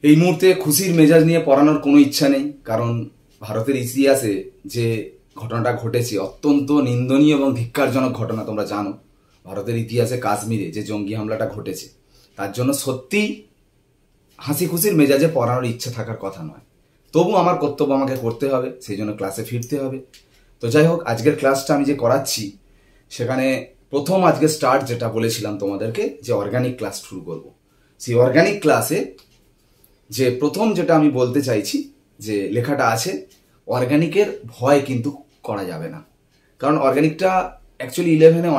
এই মুহূর্তে খুশির মেজাজ নিয়ে পড়ানোর কোনো ইচ্ছা নেই, কারণ ভারতের ইতিহাসে যে ঘটনাটা ঘটেছে অত্যন্ত নিন্দনীয় এবং ধিক্কারজনক ঘটনা। তোমরা জানো ভারতের ইতিহাসে কাশ্মীরে যে জঙ্গি হামলাটা ঘটেছে, তার জন্য সত্যি হাসি খুশির মেজাজে পড়ানোর ইচ্ছা থাকার কথা নয়। তবু আমার কর্তব্য আমাকে করতে হবে, সেই জন্য ক্লাসে ফিরতে হবে। তো যাই হোক, আজকের ক্লাসটা আমি যে করাচ্ছি সেখানে প্রথম আজকে স্টার্ট যেটা বলেছিলাম তোমাদেরকে, যে অর্গানিক ক্লাস শুরু করব। সেই অর্গানিক ক্লাসে যে প্রথম যেটা আমি বলতে চাইছি, যে লেখাটা আছে অর্গানিকের ভয় কিন্তু করা যাবে না। কারণ অর্গানিকটা অ্যাকচুয়ালি 11-এ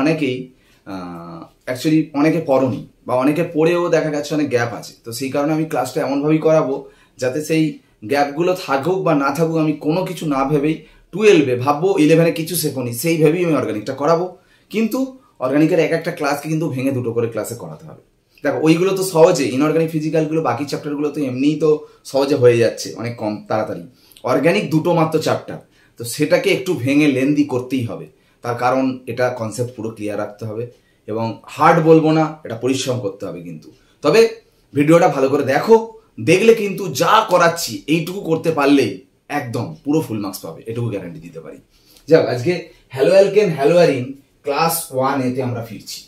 অনেকে পড়নি বা অনেকে পড়েও দেখা গেছে অনেক গ্যাপ আছে। তো সেই কারণে আমি ক্লাসটা এমনভাবেই করাবো যাতে সেই গ্যাপগুলো থাকুক বা না থাকুক আমি কোনো কিছু না ভেবেই 12-এ ভাববো 11-এ কিছু শেখনি, সেই ভেবেই আমি অর্গানিকটা করাবো। কিন্তু অর্গানিকের এক একটা ক্লাসকে কিন্তু ভেঙে দুটো করে ক্লাসে করাতে হবে। দেখো ওইগুলো তো সহজে, ইনঅর্গানিক ফিজিক্যালগুলো বাকি চ্যাপ্টারগুলো তো এমনিই তো সহজে হয়ে যাচ্ছে অনেক কম তাড়াতাড়ি। অর্গানিক দুটো মাত্র চ্যাপ্টার, তো সেটাকে একটু ভেঙে লেন্দি করতেই হবে। তার কারণ এটা কনসেপ্ট পুরো ক্লিয়ার রাখতে হবে এবং হার্ড বলবো না, এটা পরিশ্রম করতে হবে কিন্তু। তবে ভিডিওটা ভালো করে দেখো, দেখলে কিন্তু যা করাচ্ছি এইটুকু করতে পারলেই একদম পুরো ফুল মার্কস পাবে, এটুকু গ্যারান্টি দিতে পারি। যাক, আজকে halo alkane halo arene class 1-এতে আমরা ফিরছি।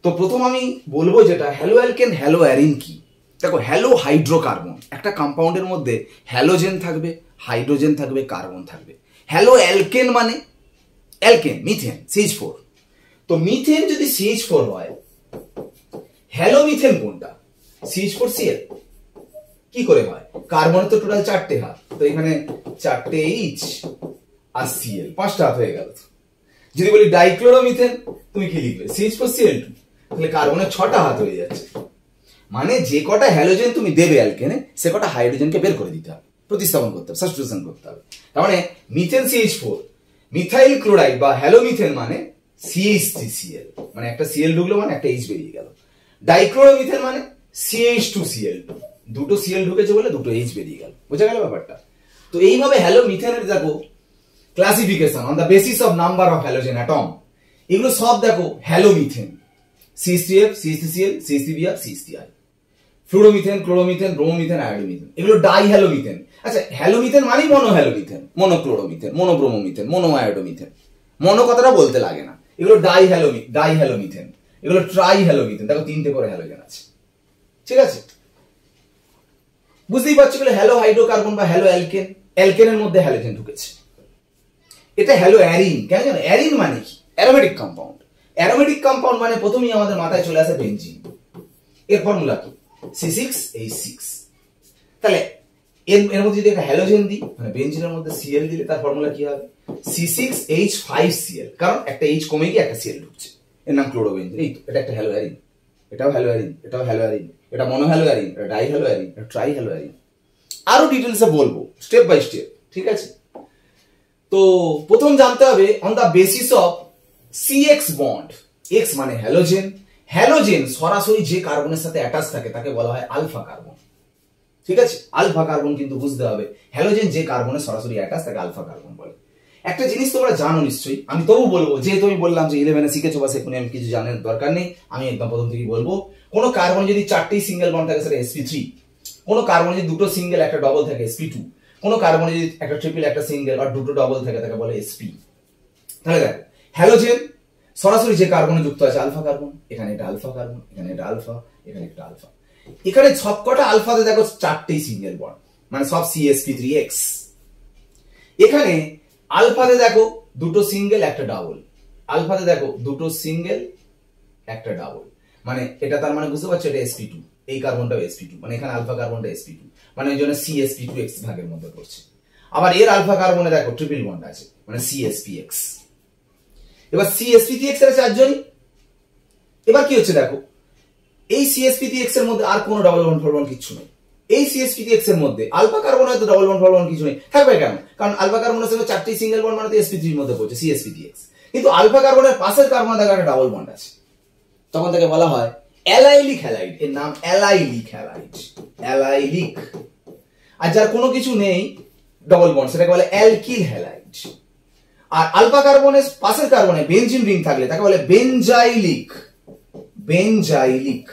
তো প্রথম আমি বলবো যেটা হ্যালো অ্যালকেন হ্যালো অ্যারিন কি। দেখো, হ্যালো হাইড্রোকার্বন, একটা কম্পাউন্ডের মধ্যে হ্যালোজেন থাকবে, হাইড্রোজেন থাকবে, কার্বন থাকবে। হ্যালো অ্যালকেন মানে অ্যালকেন, মিথেন, CH4। তো মিথেন যদি CH4 হয়, হ্যালো মিথেন কোনটা? CH4Cl। কি করে হয়? কার্বনের তো টোটাল 4টে হাত, তো এখানে 4টে H আর Cl, 5টা হাত হয়ে গেল। যদি বলি ডাইক্লোরোমিথেন, তুমি কি লিখবে? CH4Cl2, তাহলে কার্বনের 6টা হাত হয়ে যাচ্ছে। মানে যে কটা হ্যালোজেন তুমি দেবে অ্যালকেনে, সে কটা হাইড্রোজেনকে বের করে দিতে হবে, প্রতিস্থাপন করতে হবে, সাবস্টিটিউশন করতে হবে। তার মানে মিথেন CH4, মিথাইল ক্লোরাইড বা হ্যালোমিথেন মানে CH3Cl, মানে একটা Cl ঢুকলো মানে একটা H বেরিয়ে গেল। ডাইক্লোরোমিথেন মানে CH2Cl2, দুটো Cl ঢুকেছে বলে দুটো H বেরিয়ে গেল। বোঝা গেল ব্যাপারটা? তো এইভাবে হ্যালো মিথেনের দেখো classification on the basis of number of halogen atom, এগুলো সব দেখো halo methane. CH3F, CH3Cl, CH3Br, CH3I। Fluoromethane, chloromethane, bromomethane, iodomethane, এগুলো ডাই হ্যালোমিথেন। আচ্ছা, হ্যালোমিথেন মানেই মনো হ্যালোমিথেন, মনো ক্লোরোমিথেন, মনো ব্রোমোমিথেন, মনো আয়োডোমিথেন। মনো কথাটা বলতে লাগে না। এগুলো ডাই হ্যালোমিথেন, এগুলো ট্রাই হ্যালোমিথেন। দেখো 3টে করে হ্যালোজেন আছে। ঠিক আছে, বুঝতেই পারছো? হ্যালো হাইড্রোকার্বন বা হ্যালো অ্যালকেন, অ্যালকেনের মধ্যে হ্যালোজেন ঢুকেছে। এটা হ্যালো অ্যারিন। কেন জানো? অ্যারিন মানে কি? Aromatic compound. অ্যারোমেটিক কম্পাউন্ড মানে প্রথমেই আমাদের মাথায় চলে আসে বেনজিন। এর ফর্মুলা কি? C6H6। তাহলে এর মধ্যে যদি একটা হ্যালোজেন দিই, মানে বেনজিনের মধ্যে Cl দিলে তার ফর্মুলা কি হবে? C6H5Cl, কারণ একটা H কমে গিয়ে একটা Cl ঢুকছে, এর নাম ক্লোরোবেনজিন। এই তো, এটা একটা হ্যালো অ্যারিন, এটাও হ্যালো অ্যারিন, এটাও হ্যালো অ্যারিন, এটা মনো হ্যালো অ্যারিন, এটা ডাই হ্যালো অ্যারিন, এটা ট্রাই হ্যালো অ্যারিন। আরো ডিটেইলসে বলবো স্টেপ বাই স্টেপ। ঠিক আছে, তো প্রথম জানতে হবে on the basis of CX বন্ড। X মানে হ্যালোজেন। হ্যালোজেন সরাসরি যে কার্বনের সাথে অ্যাটাচ থাকে তাকে বলা হয় আলফা কার্বন। ঠিক আছে, আলফা কার্বন কিন্তু বুঝতে হবে। হ্যালোজেন যে কার্বনের সরাসরি অ্যাটাচ তাকে আলফা কার্বন বলে। একটা জিনিস তোমরা জানো নিশ্চয়ই, আমি তবু বলবো, যেহেতু আমি বললাম যে 11-এ শিখেছো বা সেখানে আমি কিছু জানার দরকার নেই, আমি একদম প্রথম থেকেই বলবো, কোনো কার্বন যদি 4টি সিঙ্গেল বন্ড থাকে সেটা sp3, কোনো কার্বন যদি দুটো সিঙ্গেল একটা ডবল থাকে sp2, কোনো কার্বন যদি একটা ট্রিপল একটা সিঙ্গেল আর দুটো ডবল থাকে তাকে বলে sp। তাহলে দেখো, হ্যালোজেন সরাসরি যে কার্বনে যুক্ত আছে আলফা কার্বন, এখানে এটা আলফা কার্বন, এখানে এটা আলফা, এখানে একটা আলফা। এখানে সবকটা আলফাতে দেখো 4টি সিঙ্গেল বন্ড, মানে সব CsP3X। এখানে আলফাতে দেখো দুটো সিঙ্গেল একটা ডাবল, আলফাতে দেখো দুটো সিঙ্গেল একটা ডাবল, মানে এটা তার মানে বুঝতে পারছো এটা sp2, এই কার্বনটাও sp2, মানে এখানে আলফা কার্বনটা sp2, মানে ওই জন্য CsP2X ভাগের মধ্যে পড়ছে। আবার এর আলফা কার্বনে দেখো ট্রিপল বন্ড আছে, মানে CsPX। এবার CsP3X এর 4জনই। এবার কি হচ্ছে দেখো, এই CsP3X এর মধ্যে আর কোনো ডাবল বন্ড ফরবন্ড কিছু নেই। এই CsP3X এর মধ্যে আলফা কার্বন হয়তো ডাবল বন্ড ফরবন্ড কিছু নেই, থাকবে কেন? কারণ আলফা কার্বনের সঙ্গে 4টি সিঙ্গেল বন্ড মানে sp3 এর মধ্যে পড়ছে CsP3X। কিন্তু আলফা কার্বনের পাশের কার্বনে দেখো একটা ডাবল বন্ড আছে, তখন তাকে বলা হয় অ্যালাইলিক হ্যালাইড। এর নাম অ্যালাইলিক হ্যালাইড, অ্যালাইলিক। আর যার কোনো কিছু নেই ডাবল বন্ড, সেটাকে বলে অ্যালকিল হ্যালাইড। আর আলফা কার্বনের পাশের কার্বনে বেনজিন রিং থাকলে তাকে বলে বেনজাইলিক, বেনজাইলিক।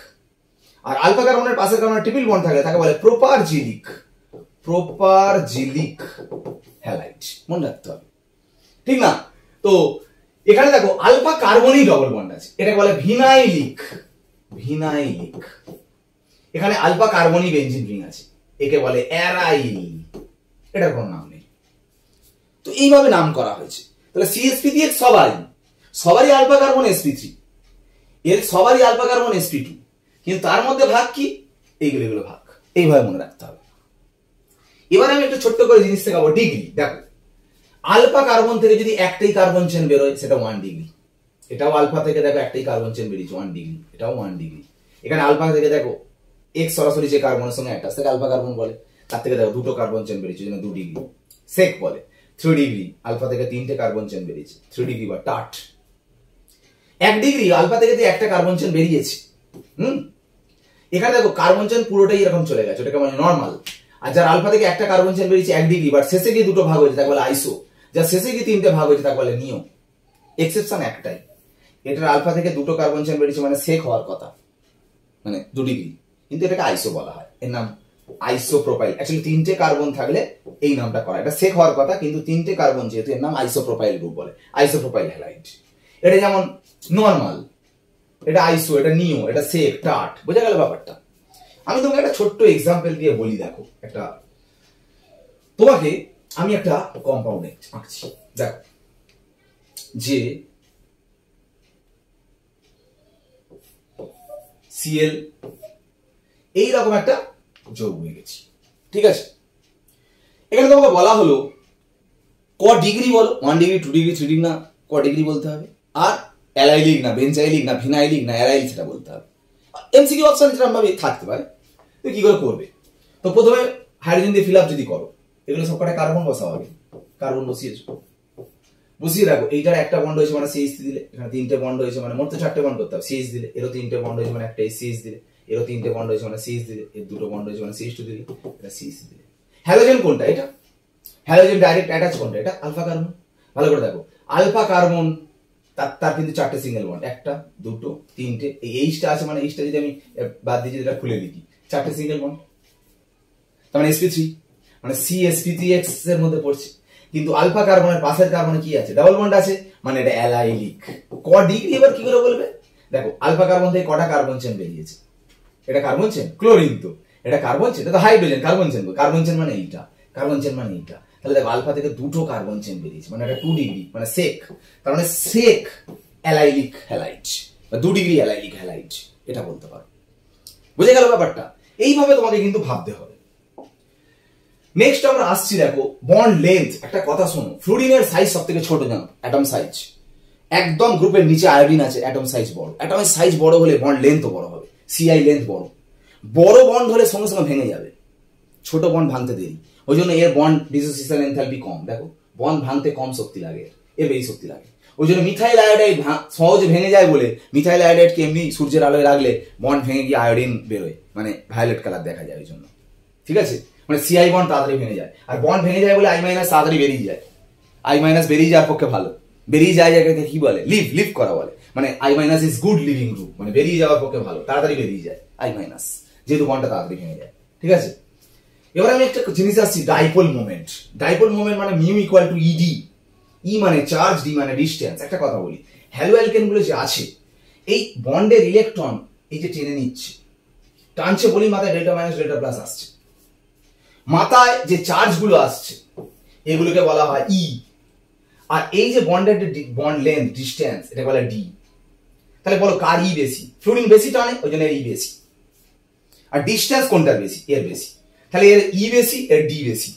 আর আলফা কার্বনের পাশের কার্বনে ট্রিপল বন্ড থাকলে তাকে বলে প্রোপারজিলিক হ্যালাইড, মনে রাখতে হবে, ঠিক না? তো এখানে দেখো আলফা কার্বনই ডবল বন্ড আছে, এটাকে বলে ভিনাইলিক। এখানে আলফা কার্বনই বেঞ্জিন রিং আছে, একে বলে অ্যারাইল, এটার কোনো নাম নেই। তো এইভাবে নাম করা হয়েছে। তাহলে CH3 সবারই আলফা কার্বন sp3, এর সবারই আলফা কার্বন sp2, কিন্তু তার মধ্যে ভাগ কি? এইগুলো ভাগ, এইভাবে মনে রাখতে হবে। এবার আমি একটু ছোট্ট করে জিনিস দেখাবো, ডিগ্রি। দেখো আলফা কার্বন থেকে যদি একটাই কার্বন চেন বেরোয় সেটা 1 ডিগ্রি। এটাও আলফা থেকে দেখো একটাই কার্বন চেন বেরিয়েছে 1 ডিগ্রি, এটাও 1 ডিগ্রি। এখানে আলফা থেকে দেখো এক্স সরাসরি যে কার্বনের সঙ্গে অ্যাটাচ থেকে আলফা কার্বন বলে, তার থেকে দেখো দুটো কার্বন চেন বেরিয়েছে, জন্য 2 ডিগ্রি। সেক বলে 3 ডিগ্রি, আলফা থেকে 3টে কার্বন চেন বেরিয়েছে, 3 ডিগ্রি বা টাট। 1 ডিগ্রি আলফা থেকে যে একটা কার্বন চেন বেরিয়েছে, এখানে দেখো কার্বন চেন পুরোটাই এরকম চলে গেছে, ওটাকে বলে নরমাল। আর যার আলফা থেকে একটা কার্বন চেন বেরিয়েছে 1 ডিগ্রি, বাট শেষে গিয়ে দুটো ভাগ হয়েছে তাকে বলে আইসো। যার শেষে গিয়ে 3টে ভাগ হয়েছে তাকে বলে নিও। এক্সেপশন একটাই, এটার আলফা থেকে দুটো কার্বন চেন বেরিয়েছে মানে সেক হওয়ার কথা, মানে 2 ডিগ্রি, কিন্তু এটাকে আইসো বলা হয়, এর নাম আইসোপ্রোপাইল। অ্যাকচুয়ালি 3টে কার্বন থাকলে এই নামটা করা, এটা সেক হওয়ার কথা, কিন্তু 3টে কার্বন যেহেতু এর নাম আইসোপ্রোপাইল গ্রুপ বলে, আইসোপ্রোপাইল হ্যালাইড। এটা যেমন নরমাল, এটা আইসো, এটা নিও, এটা সেক, টাট, বোঝা গেল ব্যাপারটা? আমি তোমাকে একটা ছোট্ট এক্সাম্পল দিয়ে বলি। দেখো একটা, তোমাকে আমি একটা কম্পাউন্ড আঁকছি, দেখো যে Cl এইরকম একটা যৌগ হয়ে গেছে, ঠিক আছে? এখানে তোমাকে বলা হলো ক ডিগ্রি বলো, 1 ডিগ্রি 2 ডিগ্রি 3 ডিগ্রি না, ক ডিগ্রি বলতে হবে, আর অ্যালাইলিক না বেঞ্জাইলিক না ভিনাইলিক না অ্যারাইল সেটা বলতে হবে। এমসিকিউ অপশন যেরকম ভাবে থাকতে পারে, তো কি করে করবে? তো প্রথমে হাইড্রোজেন দিয়ে ফিল আপ যদি করো, এগুলো সব কটা কার্বন বসাও, আগে কার্বন বসিয়ে রাখো। এইটার একটা বন্ড হয়েছে মানে CH দিলে, এখানে 3টে বন্ড হয়েছে মানে মোট 4টে বন্ড করতে হবে, CH দিলে, এরও 3টে বন্ড হয়েছে মানে একটা CH দিলে, এরও 3টে বন্ড হয়েছে মানে CH দিলে, এর দুটো বন্ড হয়েছে মানে CH2 দিলে, এটা CH দিলে। হ্যালোজেন কোনটা? এটা হ্যালোজেন ডাইরেক্ট অ্যাটাচ কোনটা? এটা আলফা কার্বন। ভালো করে দেখো, আলফা কার্বন তার কিন্তু 4টে সিঙ্গেল বন্ড, একটা দুটো 3টে, এই এইচটা আছে মানে এইচটা যদি আমি বাদ দিয়ে যেটা খুলে লিখি 4টে সিঙ্গেল বন্ড, তার মানে sp3, মানে CsP3x এর মধ্যে পড়ছে। কিন্তু আলফা কার্বনের পাশের কার্বনে কি আছে? ডাবল বন্ড আছে, মানে এটা অ্যালাইলিক। ক ডিগ্রি এবার কি করে বলবে? দেখো আলফা কার্বন থেকে কটা কার্বন চেন বেরিয়েছে? এটা কার্বন চেন, ক্লোরিন তো, এটা কার্বন চেন, এটা তো hydrogen, carbon chain, carbon chain মানে এইটা, কার্বন চেন মানে এইটা। তাহলে দেখো আলফা থেকে দুটো কার্বন চেন বেরিয়েছে, মানে এটা 2 ডিগ্রি, মানে সেক, তার মানে সেক অ্যালাইলিক হ্যালাইড বা 2 ডিগ্রি অ্যালাইলিক হ্যালাইড, এটা বলতে পারো। বুঝে গেল ব্যাপারটা? এইভাবে তোমাকে কিন্তু ভাবতে হবে। নেক্সট আমরা আসছি, দেখো বন্ড লেন্থ। একটা কথা শোনো, ফ্লুরিনের সাইজ সব থেকে ছোট জানো, অ্যাটম সাইজ। একদম গ্রুপের নিচে আয়োডিন আছে, অ্যাটম সাইজ বড়। অ্যাটমের সাইজ বড় হলে বন্ড লেন্থও বড় হবে, CI লেন্থ বড়। বড় বন্ড হলে সঙ্গে সঙ্গে ভেঙে যাবে, ছোট বন্ড ভাঙতে দেরি, ওই জন্য এর বন্ড ডিসোসিয়েশন এনথালপি কম। দেখো বন্ড ভাঙতে কম শক্তি লাগে, এর বেশি শক্তি লাগে। ওই জন্য মিথাইল আয়োডাইড সহজে ভেঙে যায় বলে মিথাইল আয়োডাইডকে এমনি সূর্যের আলোয় রাখলে বন্ড ভেঙে গিয়ে আয়োডিন বেরোয়, মানে ভায়োলেট কালার দেখা যায় ওই জন্য, ঠিক আছে? মানে CI বন্ড তাড়াতাড়ি ভেঙে যায়, আর বন্ড ভেঙে যায় বলে I- তাড়াতাড়ি বেরিয়ে যায়। I- বেরিয়ে যাওয়ার পক্ষে ভালো, বেরিয়ে যায় জায়গাকে কি বলে? লিভ করা বলে। মানে I- is good living group, মানে বেরিয়ে যাওয়ার পক্ষে ভালো, তাড়াতাড়ি বেরিয়ে যায় I-, যেহেতু বন্ডটা তাড়াতাড়ি ভেঙে যায়, ঠিক আছে? এবার আমি একটা জিনিস আসছি, ডাইপোল মোমেন্ট। ডাইপোল মোমেন্ট মানে মিউ ইকুয়াল টু ED, ই মানে চার্জ, ডি মানে ডিস্টেন্স। একটা কথা বলি, হ্যালো অ্যালকেন গুলো যে আছে, এই বন্ডের ইলেকট্রন এই যে টেনে নিচ্ছে, টানছে বলি মাথায় ডেল্টা মাইনাস ডেল্টা প্লাস আসছে, মাথায় যে চার্জ গুলো আসছে এগুলোকে বলা হয় ই। আর এই যে বন্ডের বন্ড লেন্থ ডিস্টেন্স, এটা বলা ডি। তাহলে বলো কার ই বেশি? ফ্লুরিন বেশি টানে, ওই জন্য এর ই বেশি। আর ডিস্টেন্স কোনটার বেশি? এর বেশি। তাহলে এর ই বেশি, এর ডি বেশি।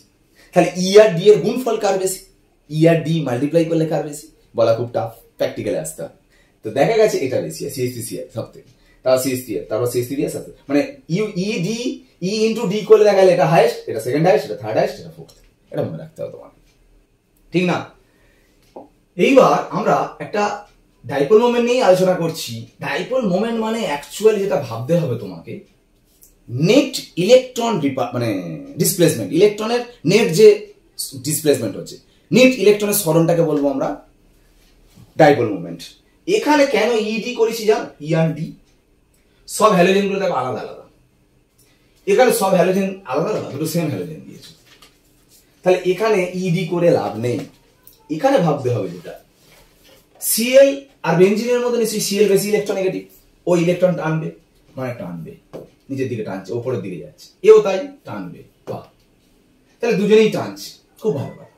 তাহলে ই আর ডি এর গুণফল কার বেশি? ই আর ডি মাল্টিপ্লাই করলে কার বেশি? বলা খুব টাফ, প্র্যাকটিক্যালে আসতে হয়। তো দেখা গেছে এটা বেশি, CH3Cl সব থেকে, তারপর CH3, তারপর CH3 সাথে, মানে E D E into D করলে দেখা গেলে এটা হাইয়েস্ট, এটা সেকেন্ড হাইয়েস্ট, এটা থার্ড হাইয়েস্ট, এটা ফোর্থ। এটা মনে রাখতে হবে তোমাকে, ঠিক না? এইবার আমরা একটা ডাইপোল মোমেন্ট নিয়ে আলোচনা করছি। ডাইপোল মোমেন্ট মানে অ্যাকচুয়ালি যেটা ভাবতে হবে তোমাকে, নেট ইলেকট্রন মানে ডিসপ্লেসমেন্ট, ইলেকট্রনের নেট যে ডিসপ্লেসমেন্ট হচ্ছে, নেট ইলেকট্রনের সরণটাকে বলবো আমরা ডাইপোল মোমেন্ট। এখানে কেন ইডি করেছি জানো? ই আর ডি। সব হ্যালোজেন গুলো দেখো আলাদা আলাদা, এখানে সব হ্যালোজেন আলাদা আলাদা, দুটো সেম হ্যালোজেন দিয়েছে। তাহলে এখানে ইডি করে লাভ নেই, এখানে ভাবতে হবে যেটা সিএল আর বেঞ্জিনের মধ্যে নিশ্চয়ই সিএল বেশি ইলেকট্রোনেগেটিভ, ও ইলেকট্রন টানবে, মানে টানবে নিচের দিকে টানছে, ওপরের দিকে যাচ্ছে, এও তাই টানবে। বাহ, তাহলে দুজনেই টানছে, খুব ভালো কথা।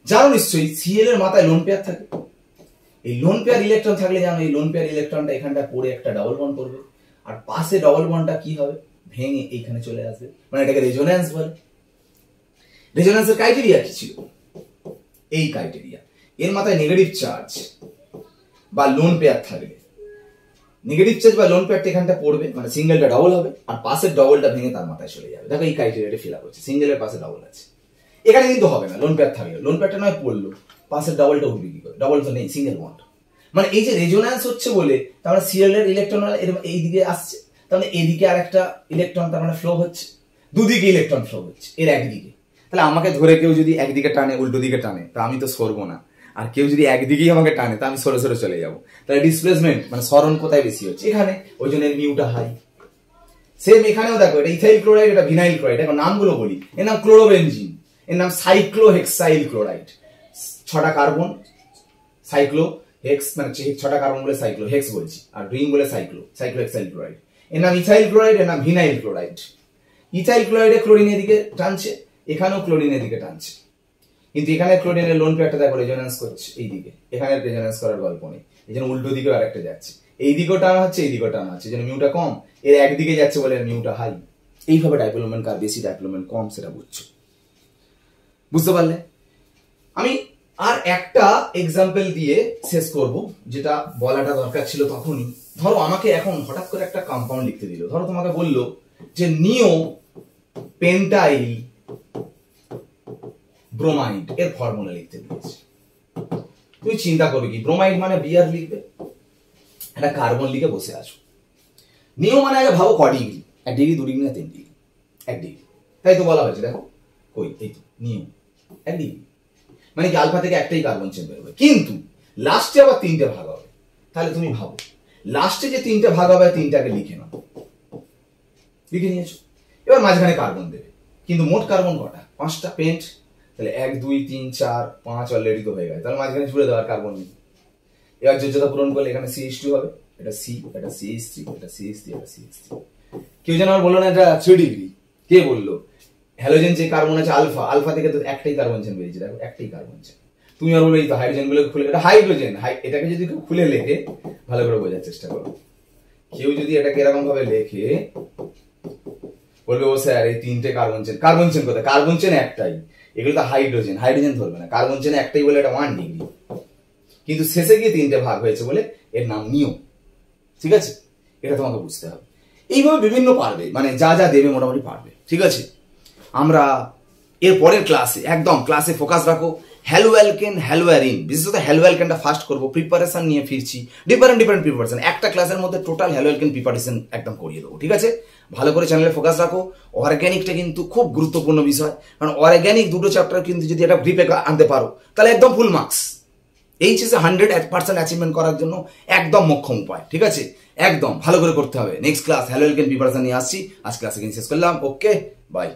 জানো নিশ্চয়ই সিএল এর মাথায় লোন পেয়ার থাকে, এই লোন পেয়ার ইলেকট্রন থাকলে জানো এই লোন পেয়ার ইলেকট্রনটা এখানটা পড়ে একটা ডাবল বন্ড করবে, আর পাশে ডাবল বন্ডটা কি হবে, ভেঙে এইখানে চলে আসবে, মানে এটাকে রেজোন্যান্স বলে। রেজোন্যান্সের ক্রাইটেরিয়া কি ছিল, এই ক্রাইটেরিয়া, এর মাথায় নেগেটিভ চার্জ বা লোন পেয়ার থাকলে, নেগেটিভ চার্জ বা লোন পেয়ারটা এখানটা পড়বে, মানে সিঙ্গেলটা ডাবল হবে, আর পাশের ডাবলটা ভেঙে তার মাথায় চলে যাবে। দেখো এই ক্রাইটেরিয়াটা ফিল আপ হচ্ছে, সিঙ্গেলের পাশে ডাবল আছে, এখানে কিন্তু হবে না। লোন পেয়ার থাকলে, লোন পেয়ারটা নয় পড়লো, পাশের ডাবলটা উঠবে কি করে, ডাবল তো নেই, সিঙ্গেল বন্ড। মানে এই যে রেজোন্যান্স হচ্ছে বলে তার মানে সিএল এর ইলেকট্রন এই দিকে আসছে, তার মানে এদিকে আর একটা ইলেকট্রন তার মানে ফ্লো হচ্ছে, দুদিকে ইলেকট্রন ফ্লো হচ্ছে, এর একদিকে। তাহলে আমাকে ধরে কেউ যদি একদিকে টানে, উল্টো দিকে টানে, তা আমি তো সরবো না, আর কেউ যদি একদিকেই আমাকে টানে তা আমি সরে সরে চলে যাবো। তাহলে ডিসপ্লেসমেন্ট মানে সরণ কোথায় বেশি হচ্ছে, এখানে, ওই জন্য মিউটা হাই। সেম এখানেও দেখো, এটা ইথাইল ক্লোরাইড, এটা ভিনাইল ক্লোরাইড, এখন নামগুলো বলি, এর নাম ক্লোরোবেনজিন, এর নাম সাইক্লোহেক্সাইল ক্লোরাইড, 6টা কার্বন, সাইক্লো হেক্স মানে 6টা কার্বন বলে সাইক্লো, হেক্স বলছি, আর রিং বলে সাইক্লোহেক্সাইল ক্লোরাইড। এর নাম ইথাইল ক্লোরাইড, এর নাম ভিনাইল ক্লোরাইড। ইথাইল ক্লোরাইডে ক্লোরিন এদিকে টানছে, এখানেও ক্লোরিন এদিকে টানছে, কিন্তু এখানে ক্লোরিনের লোন পেয়ারটা দেখো রেজোন্যান্স করছে এইদিকে, এখানে রেজোন্যান্স করার গল্প নেই, এই জন্য উল্টো দিকেও আরেকটা যাচ্ছে, এইদিকেও টানা হচ্ছে, এইদিকেও টানা হচ্ছে, এই জন্য মিউটা কম, এর একদিকে যাচ্ছে বলে মিউটা হাই। এইভাবে ডাইপোল মোমেন্ট কার বেশি, ডাইপোল মোমেন্ট কম, সেটা বুঝছো, বুঝতে পারলে? আমি আর একটা এক্সাম্পল দিয়ে শেষ করব, যেটা বলাটা দরকার ছিল তখনই। ধরো আমাকে এখন হঠাৎ করে একটা কম্পাউন্ড লিখতে দিল, ধরো তোমাকে বললো যে নিও পেন্টাইল ব্রোমাইড এর ফর্মুলা লিখতে দিয়েছে। তুমি চিন্তা করবে কি, ব্রোমাইড মানে বিআর লিখবে, একটা কার্বন লিখে বসে আছো। নিও মানে আগে ভাবো ক ডিগ্রি, 1 ডিগ্রি 2 ডিগ্রি না 3 ডিগ্রি, 1 ডিগ্রি, তাই তো বলা হয়েছে। দেখো কই, এই তো নিও 1 ডিগ্রি, মানে কি আলফা থেকে একটাই কার্বন চেন বেরোবে, কিন্তু লাস্টে আবার 3টে ভাগ হবে। তাহলে তুমি ভাবো লাস্টে যে 3টে ভাগ হবে, 3টাকে লিখে নাও, লিখে নিয়েছো, এবার মাঝখানে কার্বন দেবে, কিন্তু মোট কার্বন কটা, 5টা পেন্ট, তাহলে 1 2 3 4 5 অলরেডি তো হয়ে গেছে, তাহলে মাঝখানে জুড়ে দেওয়ার কার্বন নেই। এবার যোজ্যতা পূরণ করলে এখানে CH2 হবে, এটা C, এটা CH3, এটা CH3, এটা CH3। কেউ যেন আমার বললো না এটা 3 ডিগ্রি, কে বললো? হ্যালোজেন যে কার্বন আছে আলফা, আলফা থেকে তো একটাই কার্বন চেন বেরিয়েছে, দেখো একটাই কার্বন চেন। তুমি আর বলো এই তো হাইড্রোজেন গুলো খুলে, এটা হাইড্রোজেন, এটাকে যদি খুলে লেখে, ভালো করে বোঝার চেষ্টা করো, কেউ যদি এটাকে এরকম ভাবে লেখে বলবে ও স্যার এই 3টে কার্বন চেন, কার্বন চেন কোথায়, কার্বন চেন একটাই, এগুলো তো হাইড্রোজেন, হাইড্রোজেন ধরবে না, কার্বন চেন একটাই বলে এটা 1 ডিগ্রি, কিন্তু শেষে গিয়ে 3টে ভাগ হয়েছে বলে এর নাম নিও। ঠিক আছে, এটা তোমাকে বুঝতে হবে। এইভাবে বিভিন্ন পারবে, মানে যা যা দেবে মোটামুটি পারবে। ঠিক আছে, আমরা এর পরের ক্লাসে একদম ক্লাসে ফোকাস রাখো হ্যালো অ্যালকেন, হ্যালো অ্যারিন, বিশেষত হ্যালো অ্যালকেনটা ফার্স্ট করবো, প্রিপারেশন নিয়ে ফিরছি, ডিফারেন্ট প্রিপারেশন, একটা ক্লাসের মধ্যে টোটাল হ্যালো অ্যালকেন প্রিপারেশন একদম করিয়ে দেবো। ঠিক আছে, ভালো করে চ্যানেলে ফোকাস রাখো। অর্গানিকটা কিন্তু খুব গুরুত্বপূর্ণ বিষয়, কারণ অর্গানিক দুটো চ্যাপ্টার কিন্তু যদি এটা গ্রিপে আনতে পারো তাহলে একদম ফুল মার্কস, এইচএসে 100% অ্যাচিভমেন্ট করার জন্য একদম মোক্ষম উপায়। ঠিক আছে, একদম ভালো করে করতে হবে। Next class hello alkane preparation নিয়ে আসছি, আজ ক্লাসে কিন্তু শেষ করলাম। ওকে, বাই।